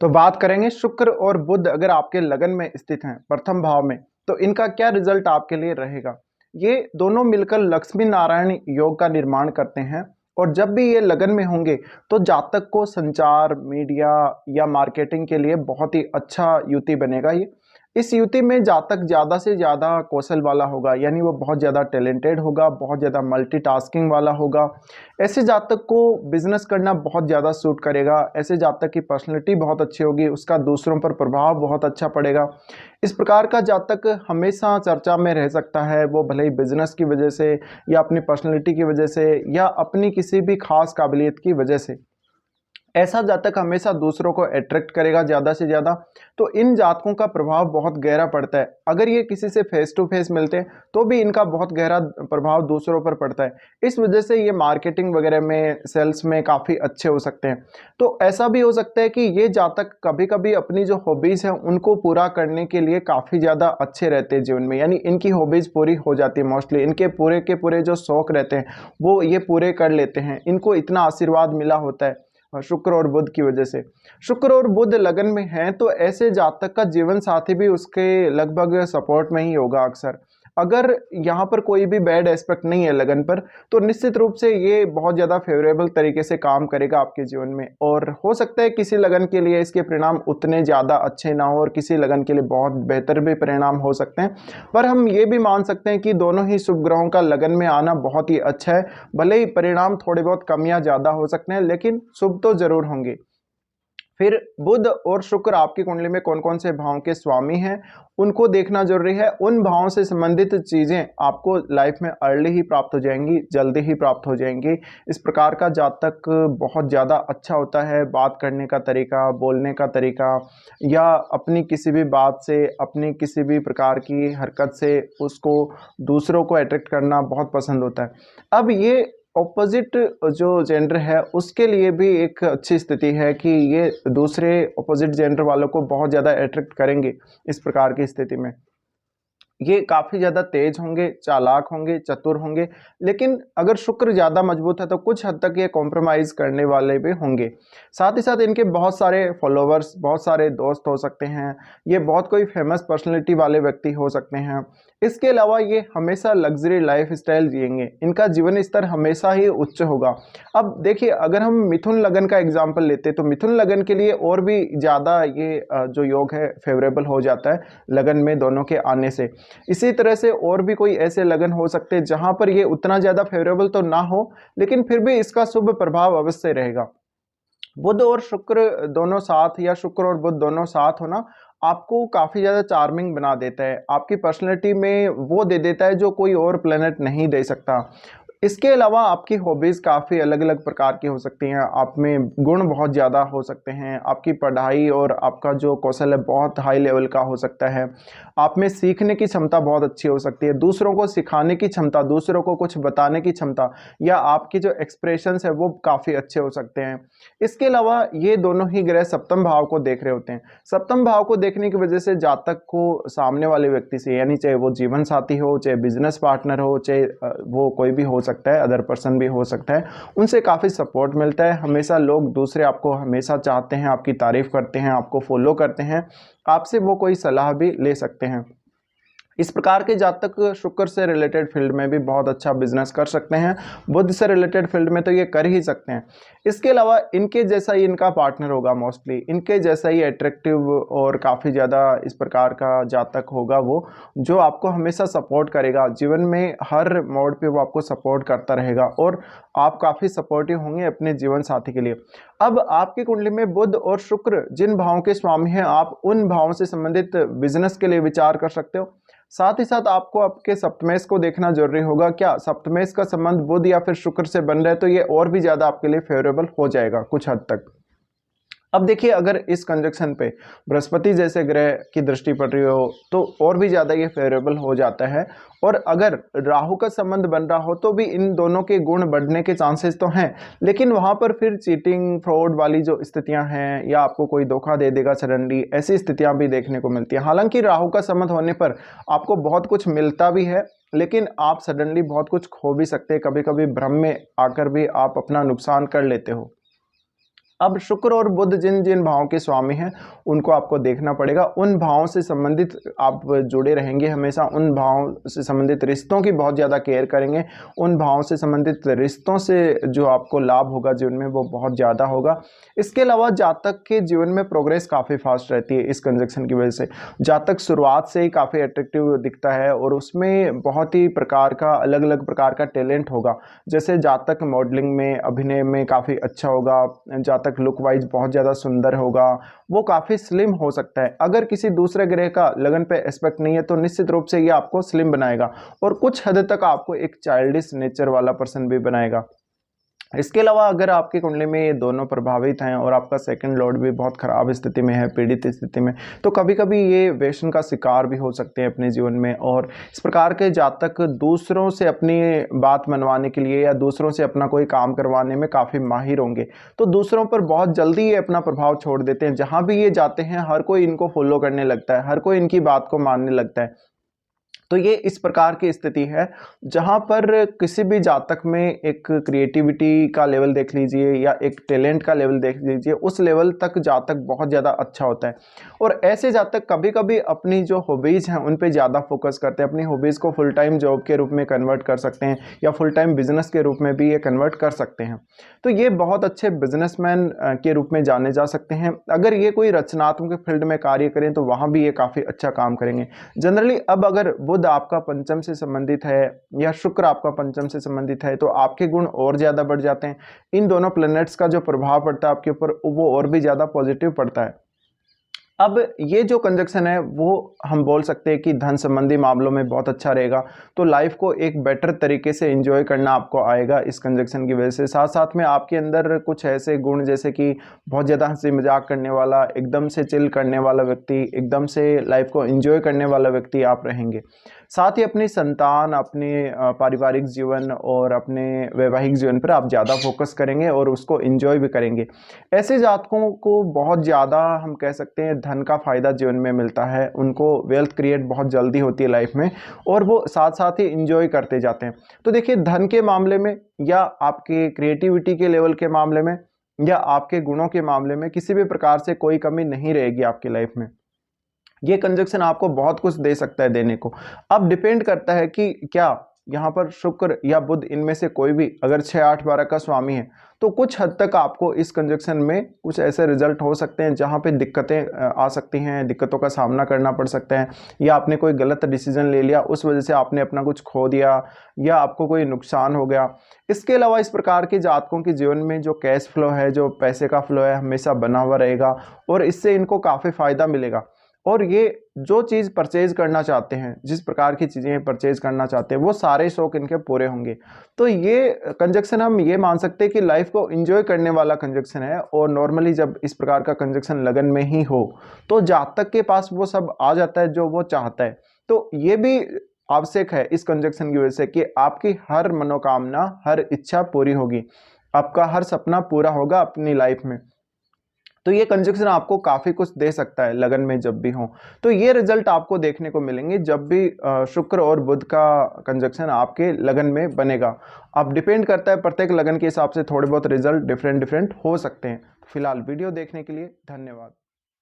तो बात करेंगे शुक्र और बुध अगर आपके लगन में स्थित हैं प्रथम भाव में, तो इनका क्या रिजल्ट आपके लिए रहेगा। ये दोनों मिलकर लक्ष्मी नारायण योग का निर्माण करते हैं। और जब भी ये लगन में होंगे तो जातक को संचार, मीडिया या मार्केटिंग के लिए बहुत ही अच्छा युति बनेगा ये। इस युति में जातक ज़्यादा से ज़्यादा कौशल वाला होगा, यानी वो बहुत ज़्यादा टैलेंटेड होगा, बहुत ज़्यादा मल्टीटास्किंग वाला होगा। ऐसे जातक को बिजनेस करना बहुत ज़्यादा सूट करेगा। ऐसे जातक की पर्सनैलिटी बहुत अच्छी होगी, उसका दूसरों पर प्रभाव बहुत अच्छा पड़ेगा। इस प्रकार का जातक हमेशा चर्चा में रह सकता है, वो भले ही बिजनेस की वजह से या अपनी पर्सनैलिटी की वजह से या अपनी किसी भी खास काबिलियत की वजह से। ऐसा जातक हमेशा दूसरों को अट्रैक्ट करेगा ज़्यादा से ज़्यादा। तो इन जातकों का प्रभाव बहुत गहरा पड़ता है। अगर ये किसी से फेस टू फेस मिलते हैं तो भी इनका बहुत गहरा प्रभाव दूसरों पर पड़ता है। इस वजह से ये मार्केटिंग वगैरह में, सेल्स में काफ़ी अच्छे हो सकते हैं। तो ऐसा भी हो सकता है कि ये जातक कभी कभी अपनी जो हॉबीज़ हैं उनको पूरा करने के लिए काफ़ी ज़्यादा अच्छे रहते हैं जीवन में, यानी इनकी हॉबीज़ पूरी हो जाती है। मोस्टली इनके पूरे के पूरे जो शौक रहते हैं वो ये पूरे कर लेते हैं। इनको इतना आशीर्वाद मिला होता है शुक्र और बुध की वजह से। शुक्र और बुध लगन में हैं तो ऐसे जातक का जीवन साथी भी उसके लगभग सपोर्ट में ही होगा अक्सर। अगर यहाँ पर कोई भी बैड एस्पेक्ट नहीं है लगन पर, तो निश्चित रूप से ये बहुत ज़्यादा फेवरेबल तरीके से काम करेगा आपके जीवन में। और हो सकता है किसी लगन के लिए इसके परिणाम उतने ज़्यादा अच्छे ना हो और किसी लगन के लिए बहुत बेहतर भी परिणाम हो सकते हैं। पर हम ये भी मान सकते हैं कि दोनों ही शुभ ग्रहों का लगन में आना बहुत ही अच्छा है। भले ही परिणाम थोड़े बहुत कम या ज़्यादा हो सकते हैं, लेकिन शुभ तो जरूर होंगे। फिर बुध और शुक्र आपकी कुंडली में कौन कौन से भावों के स्वामी हैं उनको देखना जरूरी है। उन भावों से संबंधित चीज़ें आपको लाइफ में अर्ली ही प्राप्त हो जाएंगी, जल्दी ही प्राप्त हो जाएंगी। इस प्रकार का जातक बहुत ज़्यादा अच्छा होता है। बात करने का तरीका, बोलने का तरीका, या अपनी किसी भी बात से, अपनी किसी भी प्रकार की हरकत से उसको दूसरों को अट्रैक्ट करना बहुत पसंद होता है। अब ये ऑपोजिट जो जेंडर है उसके लिए भी एक अच्छी स्थिति है कि ये दूसरे ऑपोजिट जेंडर वालों को बहुत ज़्यादा अट्रैक्ट करेंगे। इस प्रकार की स्थिति में ये काफ़ी ज़्यादा तेज होंगे, चालाक होंगे, चतुर होंगे। लेकिन अगर शुक्र ज़्यादा मजबूत है तो कुछ हद तक ये कॉम्प्रोमाइज़ करने वाले भी होंगे। साथ ही साथ इनके बहुत सारे फॉलोवर्स, बहुत सारे दोस्त हो सकते हैं। ये बहुत कोई फेमस पर्सनैलिटी वाले व्यक्ति हो सकते हैं। इसके अलावा ये हमेशा लग्जरी लाइफ स्टाइल जिएंगे। इनका जीवन स्तर हमेशा ही उच्च होगा। अब देखिए, अगर हम मिथुन लगन का एग्जाम्पल लेते तो मिथुन लगन के लिए और भी ज़्यादा ये जो योग है फेवरेबल हो जाता है लगन में दोनों के आने से। इसी तरह से और भी कोई ऐसे लगन हो सकते हैं जहां पर ये उतना ज़्यादा फेवरेबल तो ना हो, लेकिन फिर भी इसका शुभ प्रभाव अवश्य रहेगा। बुध और शुक्र दोनों साथ या शुक्र और बुध दोनों साथ होना आपको काफ़ी ज़्यादा चार्मिंग बना देता है। आपकी पर्सनैलिटी में वो दे देता है जो कोई और प्लेनेट नहीं दे सकता। इसके अलावा आपकी हॉबीज़ काफ़ी अलग अलग प्रकार की हो सकती हैं। आप में गुण बहुत ज़्यादा हो सकते हैं। आपकी पढ़ाई और आपका जो कौशल है बहुत हाई लेवल का हो सकता है। आप में सीखने की क्षमता बहुत अच्छी हो सकती है, दूसरों को सिखाने की क्षमता, दूसरों को कुछ बताने की क्षमता, या आपकी जो एक्सप्रेशंस है वो काफ़ी अच्छे हो सकते हैं। इसके अलावा ये दोनों ही ग्रह सप्तम भाव को देख रहे होते हैं। सप्तम भाव को देखने की वजह से जातक को सामने वाले व्यक्ति से, यानी चाहे वो जीवन साथी हो, चाहे बिजनेस पार्टनर हो, चाहे वो कोई भी हो सकता है, अदर पर्सन भी हो सकता है, उनसे काफ़ी सपोर्ट मिलता है। हमेशा लोग दूसरे आपको हमेशा चाहते हैं, आपकी तारीफ करते हैं, आपको फॉलो करते हैं, आपसे वो कोई सलाह भी ले सकते हैं। इस प्रकार के जातक शुक्र से रिलेटेड फील्ड में भी बहुत अच्छा बिजनेस कर सकते हैं। बुध से रिलेटेड फील्ड में तो ये कर ही सकते हैं। इसके अलावा इनके जैसा ही इनका पार्टनर होगा, मोस्टली इनके जैसा ही अट्रैक्टिव और काफ़ी ज़्यादा इस प्रकार का जातक होगा वो, जो आपको हमेशा सपोर्ट करेगा जीवन में। हर मोड पे वो आपको सपोर्ट करता रहेगा और आप काफ़ी सपोर्टिव होंगे अपने जीवन साथी के लिए। अब आपकी कुंडली में बुध और शुक्र जिन भावों के स्वामी हैं, आप उन भावों से संबंधित बिजनेस के लिए विचार कर सकते हो। साथ ही साथ आपको आपके सप्तमेश को देखना जरूरी होगा। क्या सप्तमेश का संबंध बुध या फिर शुक्र से बन रहा है तो ये और भी ज़्यादा आपके लिए फेवरेबल हो जाएगा कुछ हद तक। अब देखिए, अगर इस कंजक्शन पे बृहस्पति जैसे ग्रह की दृष्टि पड़ रही हो तो और भी ज़्यादा ये फेवरेबल हो जाता है। और अगर राहु का संबंध बन रहा हो तो भी इन दोनों के गुण बढ़ने के चांसेस तो हैं, लेकिन वहाँ पर फिर चीटिंग, फ्रॉड वाली जो स्थितियाँ हैं, या आपको कोई धोखा दे देगा सडनली, ऐसी स्थितियाँ भी देखने को मिलती हैं। हालांकि राहु का संबंध होने पर आपको बहुत कुछ मिलता भी है, लेकिन आप सडनली बहुत कुछ खो भी सकते हैं। कभी कभी भ्रम में आकर भी आप अपना नुकसान कर लेते हो। अब शुक्र और बुध जिन जिन भावों के स्वामी हैं उनको आपको देखना पड़ेगा। उन भावों से संबंधित आप जुड़े रहेंगे हमेशा, उन भावों से संबंधित रिश्तों की बहुत ज़्यादा केयर करेंगे, उन भावों से संबंधित रिश्तों से जो आपको लाभ होगा जीवन में वो बहुत ज़्यादा होगा। इसके अलावा जातक के जीवन में प्रोग्रेस काफ़ी फास्ट रहती है इस कंजक्शन की वजह से। जातक शुरुआत से ही काफ़ी अट्रैक्टिव दिखता है और उसमें बहुत ही प्रकार का अलग अलग प्रकार का टैलेंट होगा। जैसे जातक मॉडलिंग में, अभिनय में काफ़ी अच्छा होगा, जातक लुक वाइज बहुत ज़्यादा सुंदर होगा, वो काफ़ी स्लिम हो सकता है। अगर किसी दूसरे ग्रह का लगन पे एस्पेक्ट नहीं है तो निश्चित रूप से ये आपको स्लिम बनाएगा और कुछ हद तक आपको एक चाइल्डिश नेचर वाला पर्सन भी बनाएगा। इसके अलावा अगर आपकी कुंडली में ये दोनों प्रभावित हैं और आपका सेकंड लॉर्ड भी बहुत ख़राब स्थिति में है, पीड़ित स्थिति में, तो कभी कभी ये व्यसन का शिकार भी हो सकते हैं अपने जीवन में। और इस प्रकार के जातक दूसरों से अपनी बात मनवाने के लिए या दूसरों से अपना कोई काम करवाने में काफ़ी माहिर होंगे, तो दूसरों पर बहुत जल्दी ये अपना प्रभाव छोड़ देते हैं। जहाँ भी ये जाते हैं हर कोई इनको फॉलो करने लगता है, हर कोई इनकी बात को मानने लगता है। तो ये इस प्रकार की स्थिति है जहाँ पर किसी भी जातक में एक क्रिएटिविटी का लेवल देख लीजिए या एक टैलेंट का लेवल देख लीजिए, उस लेवल तक जातक बहुत ज़्यादा अच्छा होता है। और ऐसे जातक कभी कभी अपनी जो हॉबीज़ हैं उन पे ज़्यादा फोकस करते हैं, अपनी हॉबीज़ को फुल टाइम जॉब के रूप में कन्वर्ट कर सकते हैं या फुल टाइम बिजनेस के रूप में भी ये कन्वर्ट कर सकते हैं। तो ये बहुत अच्छे बिजनेसमैन के रूप में जाने जा सकते हैं। अगर ये कोई रचनात्मक फील्ड में कार्य करें तो वहाँ भी ये काफ़ी अच्छा काम करेंगे जनरली। अब अगर बुध आपका पंचम से संबंधित है या शुक्र आपका पंचम से संबंधित है तो आपके गुण और ज्यादा बढ़ जाते हैं। इन दोनों प्लैनेट्स का जो प्रभाव पड़ता है आपके ऊपर वो और भी ज्यादा पॉजिटिव पड़ता है। अब ये जो कंजक्शन है वो हम बोल सकते हैं कि धन संबंधी मामलों में बहुत अच्छा रहेगा। तो लाइफ को एक बेटर तरीके से एंजॉय करना आपको आएगा इस कंजक्शन की वजह से। साथ साथ में आपके अंदर कुछ ऐसे गुण जैसे कि बहुत ज़्यादा हंसी मजाक करने वाला, एकदम से चिल करने वाला व्यक्ति, एकदम से लाइफ को एंजॉय करने वाला व्यक्ति आप रहेंगे। साथ ही अपनी संतान, अपने पारिवारिक जीवन और अपने वैवाहिक जीवन पर आप ज़्यादा फोकस करेंगे और उसको एंजॉय भी करेंगे। ऐसे जातकों को बहुत ज़्यादा हम कह सकते हैं धन का फायदा जीवन में मिलता है, उनको वेल्थ क्रिएट बहुत जल्दी होती है लाइफ में और वो साथ साथ ही इंजॉय करते जाते हैं। तो देखिए धन के मामले में या आपके क्रिएटिविटी के लेवल के मामले में या आपके गुणों के मामले में किसी भी प्रकार से कोई कमी नहीं रहेगी आपकी लाइफ में। ये कंजक्शन आपको बहुत कुछ दे सकता है देने को। अब डिपेंड करता है कि क्या यहाँ पर शुक्र या बुध इनमें से कोई भी अगर 6, 8, 12 का स्वामी है तो कुछ हद तक आपको इस कंजक्शन में कुछ ऐसे रिजल्ट हो सकते हैं जहाँ पे दिक्कतें आ सकती हैं, दिक्कतों का सामना करना पड़ सकता है या आपने कोई गलत डिसीजन ले लिया उस वजह से आपने अपना कुछ खो दिया या आपको कोई नुकसान हो गया। इसके अलावा इस प्रकार के जातकों के जीवन में जो कैश फ्लो है, जो पैसे का फ्लो है हमेशा बना हुआ रहेगा और इससे इनको काफ़ी फायदा मिलेगा। और ये जो चीज़ परचेज करना चाहते हैं, जिस प्रकार की चीज़ें परचेज करना चाहते हैं वो सारे शौक इनके पूरे होंगे। तो ये कंजक्शन हम ये मान सकते हैं कि लाइफ को एंजॉय करने वाला कंजक्शन है। और नॉर्मली जब इस प्रकार का कंजक्शन लगन में ही हो तो जातक के पास वो सब आ जाता है जो वो चाहता है। तो ये भी आवश्यक है इस कंजक्शन की वजह से कि आपकी हर मनोकामना, हर इच्छा पूरी होगी, आपका हर सपना पूरा होगा अपनी लाइफ में। तो ये कंजक्शन आपको काफ़ी कुछ दे सकता है लगन में जब भी हो। तो ये रिजल्ट आपको देखने को मिलेंगे जब भी शुक्र और बुध का कंजक्शन आपके लगन में बनेगा। अब डिपेंड करता है प्रत्येक लगन के हिसाब से थोड़े बहुत रिजल्ट डिफरेंट डिफरेंट हो सकते हैं। फिलहाल वीडियो देखने के लिए धन्यवाद।